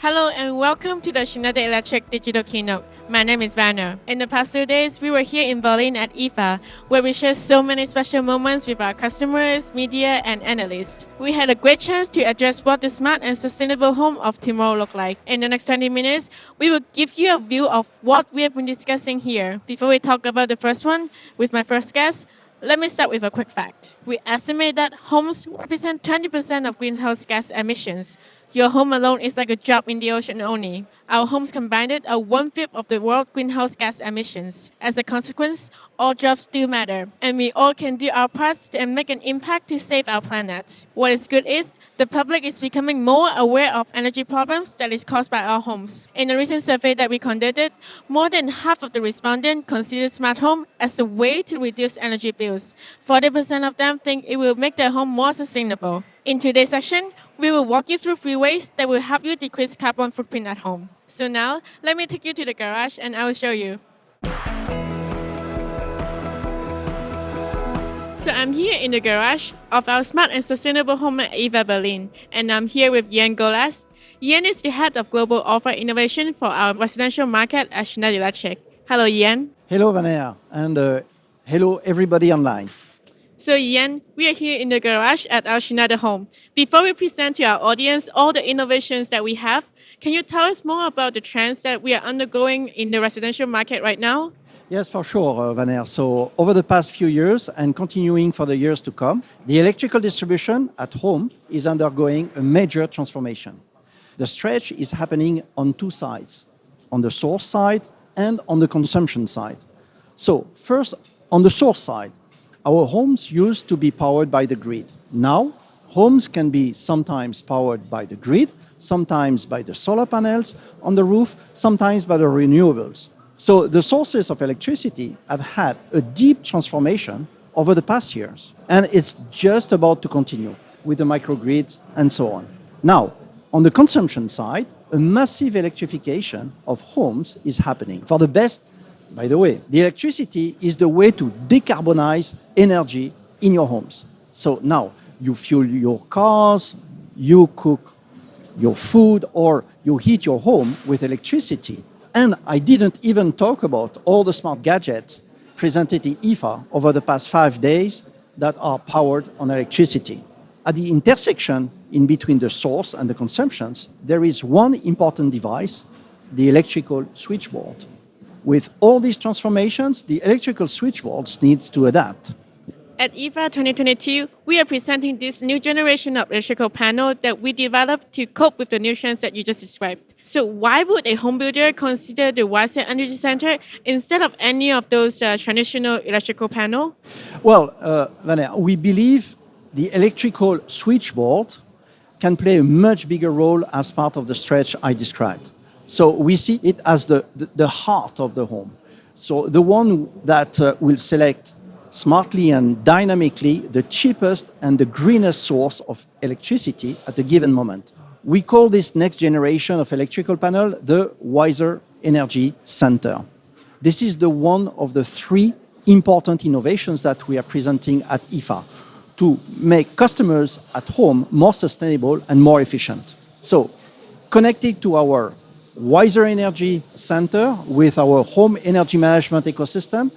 Hello and welcome to the Schneider Electric digital keynote. My name is Werner. In the past few days, we were here in Berlin at IFA, where we shared so many special moments with our customers, media, and analysts. We had a great chance to address what the smart and sustainable home of tomorrow look like. In the next 20 minutes, we will give you a view of what we have been discussing here. Before we talk about the first one, with my first guest, let me start with a quick fact. We estimate that homes represent 20% of greenhouse gas emissions. Your home alone is like a drop in the ocean only. Our homes combined are 1/5 of the world's greenhouse gas emissions. As a consequence, all jobs do matter, and we all can do our parts and make an impact to save our planet. What is good is the public is becoming more aware of energy problems that is caused by our homes. In a recent survey that we conducted, more than half of the respondents consider smart home as a way to reduce energy bills. 40% of them think it will make their home more sustainable. In today's session, we will walk you through 3 ways that will help you decrease carbon footprint at home. So now, let me take you to the garage and I will show you. So I'm here in the garage of our smart and sustainable home at IFA Berlin, and I'm here with Jan Golas. Jan is the head of global offer innovation for our residential market at Schneider Electric. Hello, Jan. Hello, Vanessa, and hello, everybody online. So Jan, we are here in the garage at our Schneider home. Before we present to our audience all the innovations that we have, can you tell us more about the trends that we are undergoing in the residential market right now? Yes, for sure, Vanessa. So over the past few years and continuing for the years to come, the electrical distribution at home is undergoing a major transformation. The stretch is happening on 2 sides, on the source side and on the consumption side. So first, on the source side, our homes used to be powered by the grid. Now, homes can be sometimes powered by the grid, sometimes by the solar panels on the roof, sometimes by the renewables. So the sources of electricity have had a deep transformation over the past years. And it's just about to continue with the microgrids and so on. Now, on the consumption side, a massive electrification of homes is happening. For the best, by the way, the electricity is the way to decarbonize energy in your homes. So now you fuel your cars, you cook your food, or you heat your home with electricity. And I didn't even talk about all the smart gadgets presented in IFA over the past 5 days that are powered on electricity. At the intersection in between the source and the consumptions, there is one important device, the electrical switchboard. With all these transformations, the electrical switchboards needs to adapt. At IFA 2022, we are presenting this new generation of electrical panel that we developed to cope with the new trends that you just described. So why would a home builder consider the Wiser Energy Center instead of any of those traditional electrical panel? Well, Vanessa, we believe the electrical switchboard can play a much bigger role as part of the stretch I described. So we see it as the heart of the home. So the one that will select smartly and dynamically the cheapest and the greenest source of electricity at a given moment. We call this next generation of electrical panel the Wiser Energy Center. This is the one of the 3 important innovations that we are presenting at IFA to make customers at home more sustainable and more efficient. So connected to our Wiser Energy Center with our home energy management ecosystem,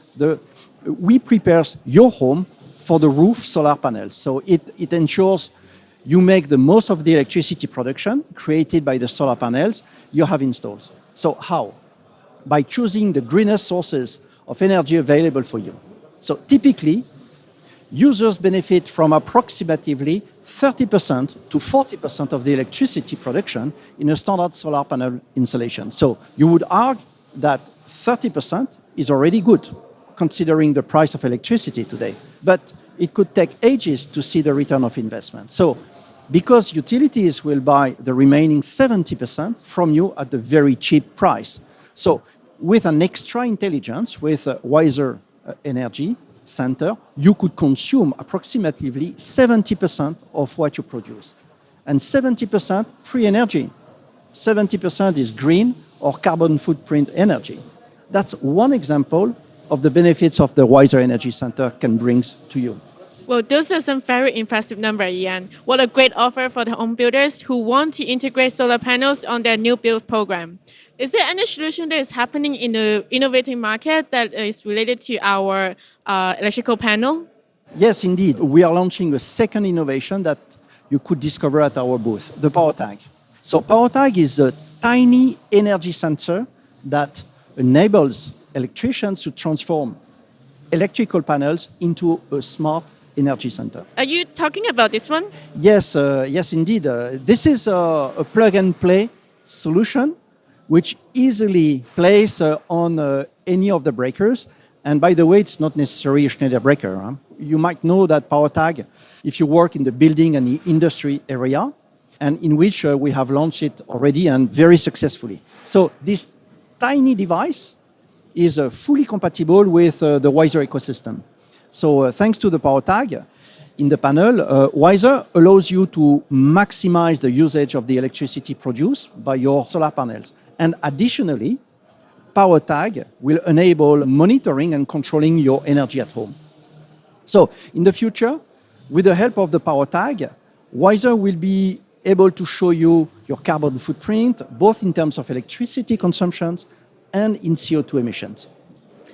we prepare your home for the roof solar panels. So it ensures you make the most of the electricity production created by the solar panels you have installed. So how? By choosing the greenest sources of energy available for you. So typically, users benefit from approximately 30% to 40% of the electricity production in a standard solar panel installation. So you would argue that 30% is already good, considering the price of electricity today. But it could take ages to see the return of investment. So because utilities will buy the remaining 70% from you at a very cheap price. So with an extra intelligence, with a Wiser Energy Center, you could consume approximately 70% of what you produce. And 70% free energy. 70% is green or carbon footprint energy. That's one example of the benefits of the Wiser Energy Center can bring to you. Well, those are some very impressive numbers, Ian. What a great offer for the home builders who want to integrate solar panels on their new build program. Is there any solution that is happening in the innovating market that is related to our electrical panel? Yes, indeed. We are launching a second innovation that you could discover at our booth, the Power Tag. So Power Tag is a tiny energy sensor that enables electricians to transform electrical panels into a smart energy center. Are you talking about this one? Yes, yes, indeed. This is a plug-and-play solution which easily plays on any of the breakers. And by the way, it's not necessarily a Schneider breaker. Huh? You might know that Power Tag, if you work in the building and the industry area, and in which we have launched it already and very successfully. So this tiny device is fully compatible with the Wiser ecosystem. So thanks to the Power Tag, in the panel, Wiser allows you to maximize the usage of the electricity produced by your solar panels. And additionally, Power Tag will enable monitoring and controlling your energy at home. So in the future, with the help of the Power Tag, Wiser will be able to show you your carbon footprint, both in terms of electricity consumptions and in CO2 emissions.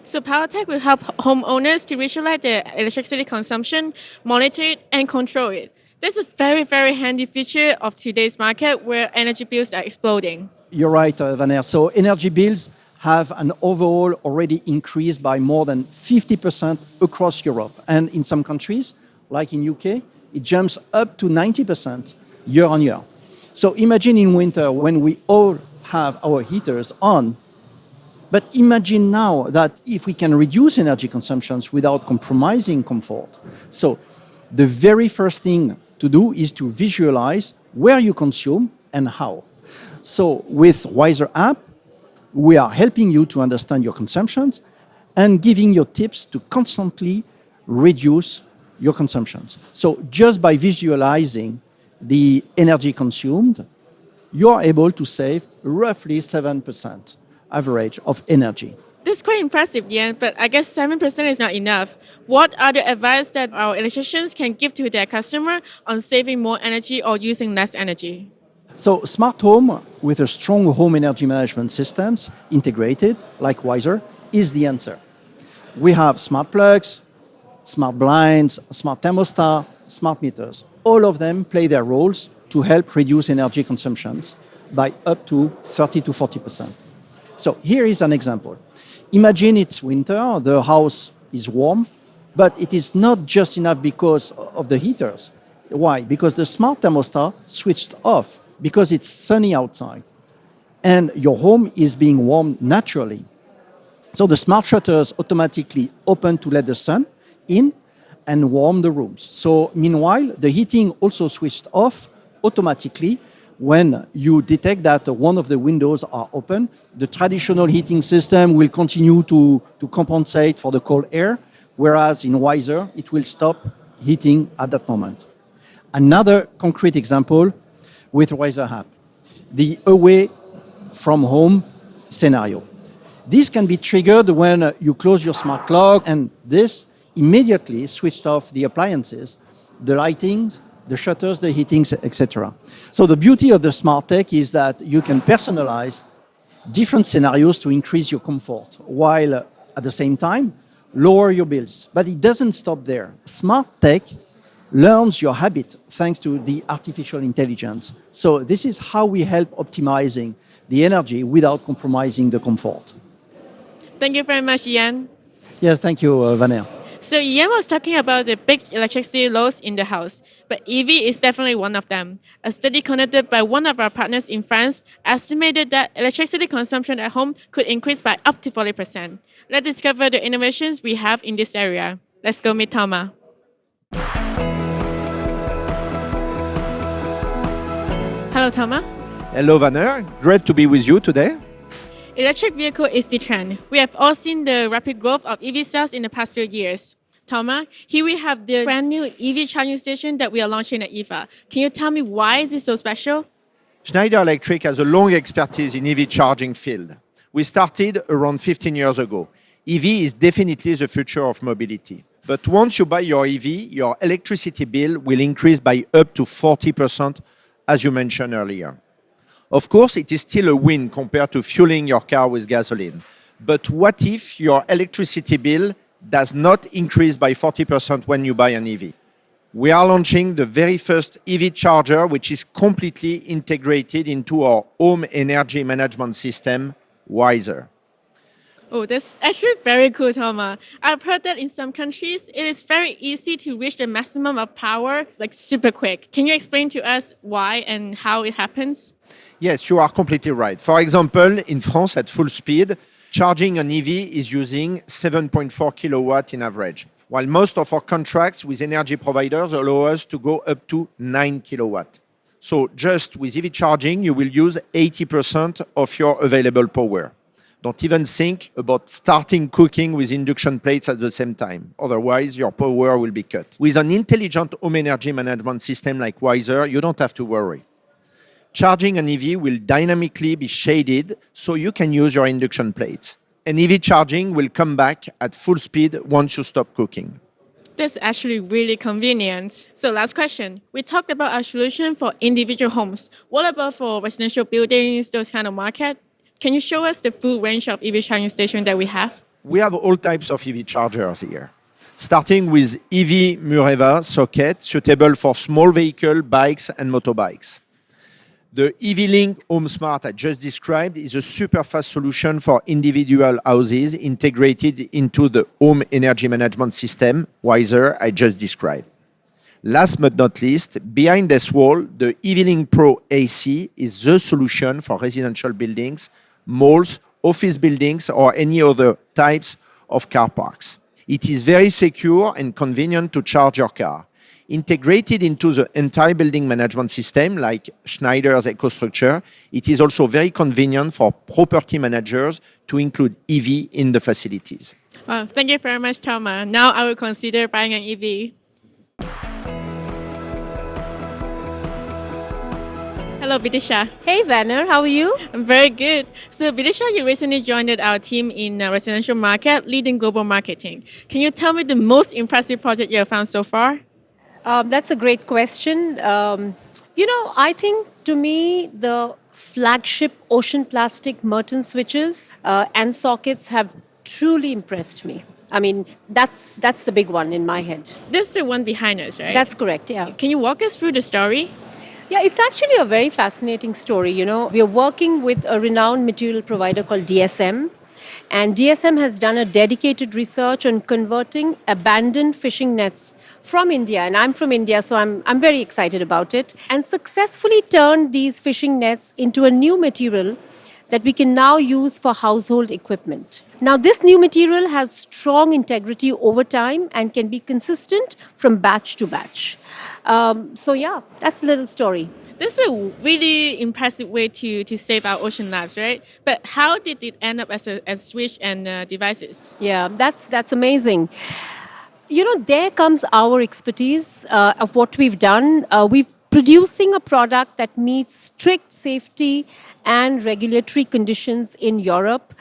So PowerTech will help homeowners to visualize their electricity consumption, monitor it, and control it. That's a very, very handy feature of today's market where energy bills are exploding. You're right, Vaner. So energy bills have an overall already increased by more than 50% across Europe. And in some countries, like in UK, it jumps up to 90% year on year. So imagine in winter when we all have our heaters on. But imagine now that if we can reduce energy consumptions without compromising comfort. So the very first thing to do is to visualize where you consume and how. So with Wiser app, we are helping you to understand your consumptions and giving you tips to constantly reduce your consumptions. So just by visualizing the energy consumed, you are able to save roughly 7% average of energy. This is quite impressive, Ian, but I guess 7% is not enough. What are the advice that our electricians can give to their customer on saving more energy or using less energy? So smart home with a strong home energy management systems integrated, like Wiser, is the answer. We have smart plugs, smart blinds, smart thermostat, smart meters. All of them play their roles to help reduce energy consumptions by up to 30 to 40%. So here is an example. Imagine it's winter, the house is warm, but it is not just enough because of the heaters. Why? Because the smart thermostat switched off because it's sunny outside and your home is being warmed naturally. So the smart shutters automatically open to let the sun in and warm the rooms. So meanwhile, the heating also switched off automatically when you detect that one of the windows are open. The traditional heating system will continue to compensate for the cold air, whereas in Wiser, it will stop heating at that moment. Another concrete example with Wiser app, the away from home scenario. This can be triggered when you close your smart clock, and this immediately switched off the appliances, the lightings, the shutters, the heatings, etc. So the beauty of the smart tech is that you can personalize different scenarios to increase your comfort, while at the same time lower your bills. But it doesn't stop there. Smart tech learns your habit thanks to the artificial intelligence. So this is how we help optimizing the energy without compromising the comfort. Thank you very much, Ian. Yes, thank you, Vaner. So Ian was talking about the big electricity loads in the house, but EV is definitely one of them. A study conducted by one of our partners in France estimated that electricity consumption at home could increase by up to 40%. Let's discover the innovations we have in this area. Let's go meet Thomas. Hello, Thomas. Hello, Vaner. Great to be with you today. Electric vehicle is the trend. We have all seen the rapid growth of EV sales in the past few years. Thomas, here we have the brand new EV charging station that we are launching at IFA. Can you tell me why is it so special? Schneider Electric has a long expertise in EV charging field. We started around 15 years ago. EV is definitely the future of mobility. But once you buy your EV, your electricity bill will increase by up to 40%, as you mentioned earlier. Of course, it is still a win compared to fueling your car with gasoline. But what if your electricity bill does not increase by 40% when you buy an EV? We are launching the very first EV charger, which is completely integrated into our home energy management system, Wiser. Oh, that's actually very cool, Thomas. I've heard that in some countries, it is very easy to reach the maximum of power, like super quick. Can you explain to us why and how it happens? Yes, you are completely right. For example, in France, at full speed, charging an EV is using 7.4 kilowatt in average, while most of our contracts with energy providers allow us to go up to 9 kilowatt. So just with EV charging, you will use 80% of your available power. Don't even think about starting cooking with induction plates at the same time. Otherwise, your power will be cut. With an intelligent home energy management system like Wiser, you don't have to worry. Charging an EV will dynamically be shaded so you can use your induction plates. And EV charging will come back at full speed once you stop cooking. That's actually really convenient. So last question. We talked about our solution for individual homes. What about for residential buildings, those kind of market? Can you show us the full range of EV charging stations that we have? We have all types of EV chargers here, starting with EV Mureva socket, suitable for small vehicle, bikes, and motorbikes. The EV Link Home Smart I just described is a super fast solution for individual houses integrated into the home energy management system, Wiser, I just described. Last but not least, behind this wall, the EV Link Pro AC is the solution for residential buildings, malls, office buildings, or any other types of car parks. It is very secure and convenient to charge your car. Integrated into the entire building management system, like Schneider's EcoStructure, it is also very convenient for property managers to include EV in the facilities. Well, thank you very much, Thomas. Now I will consider buying an EV. Hello, Bidisha. Hey, Vanner, how are you? I'm very good. So, Bidisha, you recently joined our team in residential market, leading global marketing. Can you tell me the most impressive project you have found so far? That's a great question. I think to me, the flagship ocean plastic Merton switches and sockets have truly impressed me. I mean, that's the big one in my head. This is the one behind us, right? That's correct, yeah. Can you walk us through the story? Yeah, it's actually a very fascinating story. We are working with a renowned material provider called DSM. And DSM has done a dedicated research on converting abandoned fishing nets from India. And I'm from India, so I'm very excited about it. And successfully turned these fishing nets into a new material that we can now use for household equipment. Now, this new material has strong integrity over time and can be consistent from batch to batch. That's a little story. This is a really impressive way to save our ocean lives, right? But how did it end up as switch and devices? Yeah, that's amazing. There comes our expertise of what we've done. We've producing a product that meets strict safety and regulatory conditions in Europe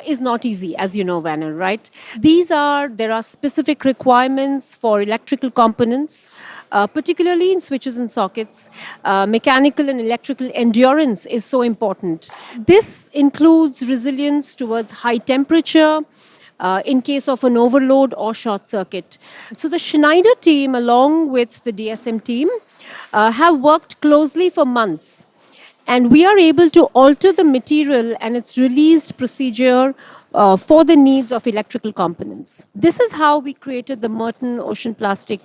is not easy, as you know, Vanner, right? There are specific requirements for electrical components, particularly in switches and sockets. Mechanical and electrical endurance is so important. This includes resilience towards high temperature, in case of an overload or short circuit. So the Schneider team, along with the DSM team, have worked closely for months. And we are able to alter the material and its released procedure for the needs of electrical components. This is how we created the Merton Ocean Plastic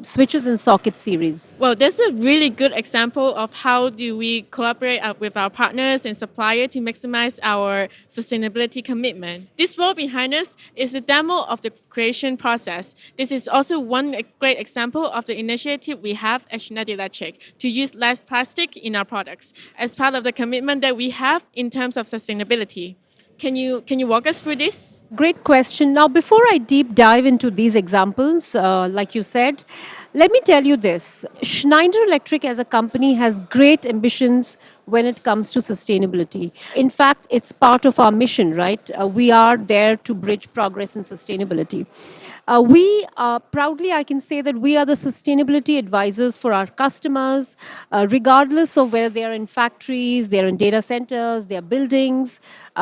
switches and socket series. Well, that's a really good example of how do we collaborate with our partners and suppliers to maximize our sustainability commitment. This wall behind us is a demo of the creation process. This is also one great example of the initiative we have at Schneider Electric to use less plastic in our products as part of the commitment that we have in terms of sustainability. Can you walk us through this? Great question. Now, before I deep dive into these examples, like you said, Let me tell you this. Schneider Electric as a company has great ambitions when it comes to sustainability. In fact, it's part of our mission, right? We are there to bridge progress and sustainability. Proudly, I can say that we are the sustainability advisors for our customers, regardless of whether they are in factories, they are in data centers, they are buildings,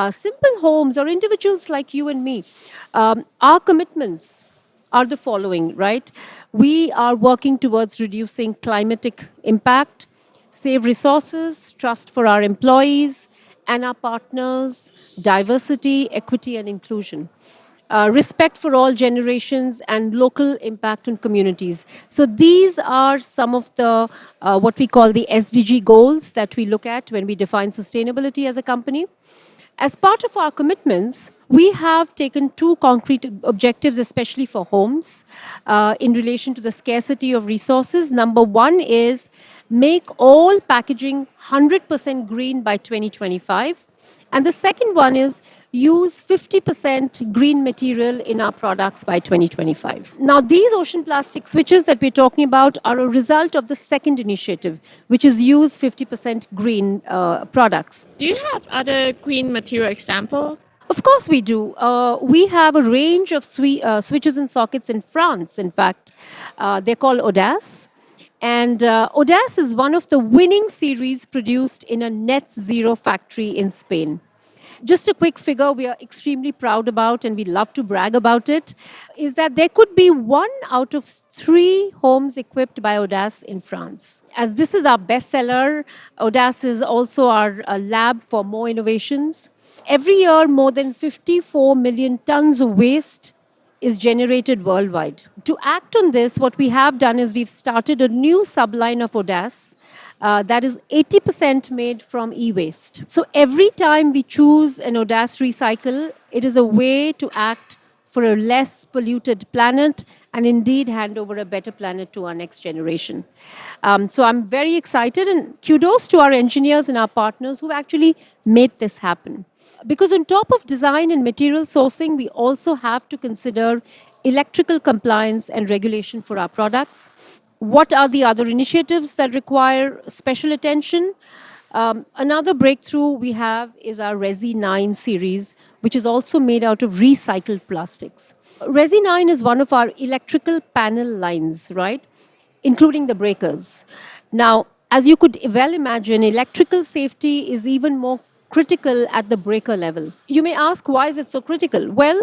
simple homes, or individuals like you and me. Our commitments are the following, right? We are working towards reducing climatic impact, save resources, trust for our employees and our partners, diversity, equity, and inclusion. Respect for all generations and local impact on communities. So these are some of the what we call the SDG goals that we look at when we define sustainability as a company. As part of our commitments, we have taken two concrete objectives, especially for homes, in relation to the scarcity of resources. Number one is make all packaging 100% green by 2025. And the second one is use 50% green material in our products by 2025. Now, these ocean plastic switches that we're talking about are a result of the second initiative, which is use 50% green products. Do you have other green material example? Of course, we do. We have a range of switches and sockets in France, in fact. They're called Audace. And Audace is one of the winning series produced in a net zero factory in Spain. Just a quick figure we are extremely proud about and we love to brag about it is that there could be 1 out of 3 homes equipped by Audace in France. As this is our bestseller, Audace is also our lab for more innovations. Every year, more than 54 million tons of waste is generated worldwide. To act on this, what we have done is we've started a new subline of Audace that is 80% made from e-waste. So every time we choose an Audace recycle, it is a way to act for a less polluted planet and indeed hand over a better planet to our next generation. So I'm very excited and kudos to our engineers and our partners who actually made this happen. Because on top of design and material sourcing, we also have to consider electrical compliance and regulation for our products. What are the other initiatives that require special attention? Another breakthrough we have is our Resi 9 series, which is also made out of recycled plastics. Resi 9 is one of our electrical panel lines, right? Including the breakers. Now, as you could well imagine, electrical safety is even more critical at the breaker level. You may ask, why is it so critical? Well,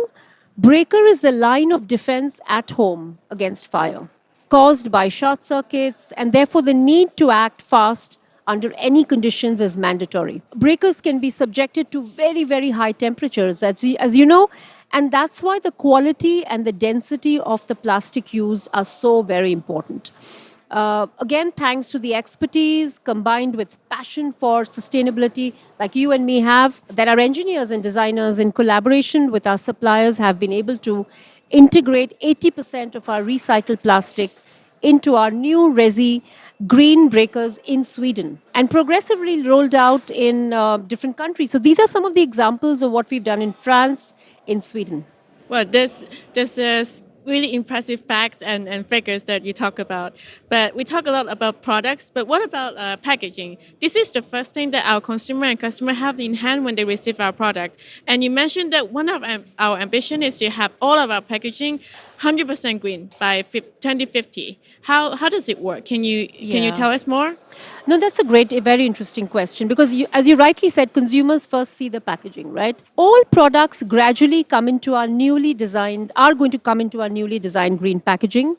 breaker is the line of defense at home against fire, caused by short circuits, and therefore the need to act fast under any conditions is mandatory. Breakers can be subjected to very, very high temperatures, as you know, and that's why the quality and the density of the plastic used are so very important. Again, thanks to the expertise combined with passion for sustainability like you and me have, that our engineers and designers in collaboration with our suppliers have been able to integrate 80% of our recycled plastic into our new Resi green breakers in Sweden and progressively rolled out in different countries. So these are some of the examples of what we've done in France, in Sweden. Well, this is really impressive facts and figures that you talk about. But we talk a lot about products, but what about packaging? This is the first thing that our consumer and customer have in hand when they receive our product. And you mentioned that one of our ambition is to have all of our packaging 100% green by 2050. How does it work? Can you tell us more? No, that's a very interesting question because as you rightly said, consumers first see the packaging, right? All products gradually are going to come into our newly designed green packaging.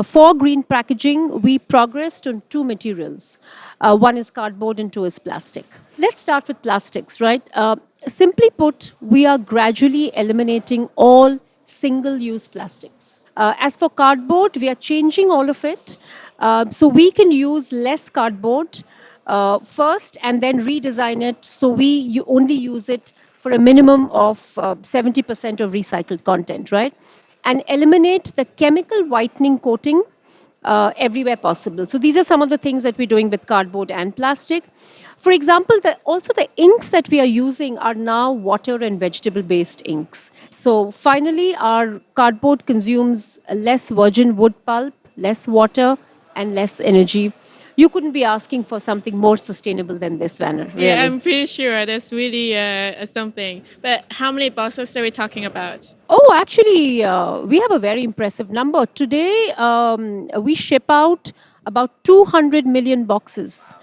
For green packaging, we progressed on 2 materials. One is cardboard and 2 is plastic. Let's start with plastics, right? Simply put, we are gradually eliminating all single-use plastics. As for cardboard, we are changing all of it. So we can use less cardboard first and then redesign it so you only use it for a minimum of 70% of recycled content, right? And eliminate the chemical whitening coating everywhere possible. So these are some of the things that we're doing with cardboard and plastic. For example, also the inks that we are using are now water and vegetable-based inks. So finally, our cardboard consumes less virgin wood pulp, less water, and less energy. You couldn't be asking for something more sustainable than this, Vanna. Really. Yeah, I'm pretty sure that's really something. But how many boxes are we talking about? Oh, actually, we have a very impressive number. Today, we ship out about 200 million boxes.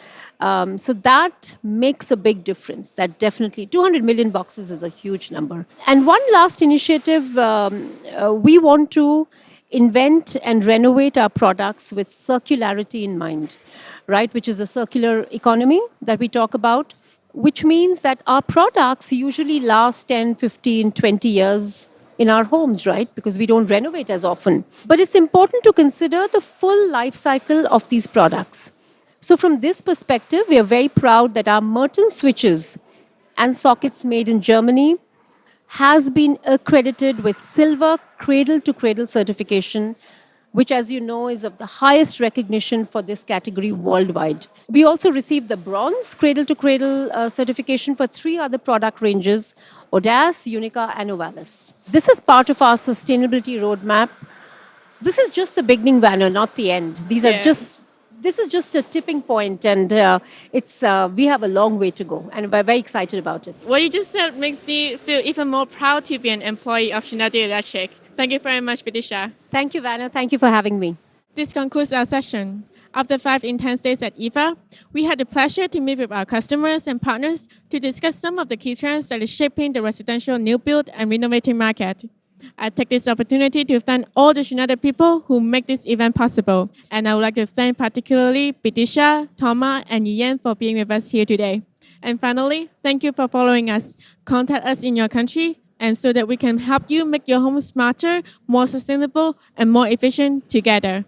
So that makes a big difference. That definitely, 200 million boxes is a huge number. And one last initiative, we want to invent and renovate our products with circularity in mind, right? Which is a circular economy that we talk about, which means that our products usually last 10, 15, 20 years in our homes, right? Because we don't renovate as often. But it's important to consider the full life cycle of these products. So from this perspective, we are very proud that our Merton switches and sockets made in Germany has been accredited with silver cradle-to-cradle certification, which, as you know, is of the highest recognition for this category worldwide. We also received the bronze cradle-to-cradle certification for 3 other product ranges, Audace, Unica, and Ovalis. This is part of our sustainability roadmap. This is just the beginning, Vanna, not the end. This is just a tipping point, and we have a long way to go, and we're very excited about it. What you just said makes me feel even more proud to be an employee of Schneider Electric. Thank you very much, Vidisha. Thank you, Vanna. Thank you for having me. This concludes our session. After 5 intense days at IFA, we had the pleasure to meet with our customers and partners to discuss some of the key trends that is shaping the residential new build and renovating market. I take this opportunity to thank all the Schneider people who make this event possible. And I would like to thank particularly Bidisha, Thomas, and Ian for being with us here today. And finally, thank you for following us. Contact us in your country, and so that we can help you make your home smarter, more sustainable, and more efficient together.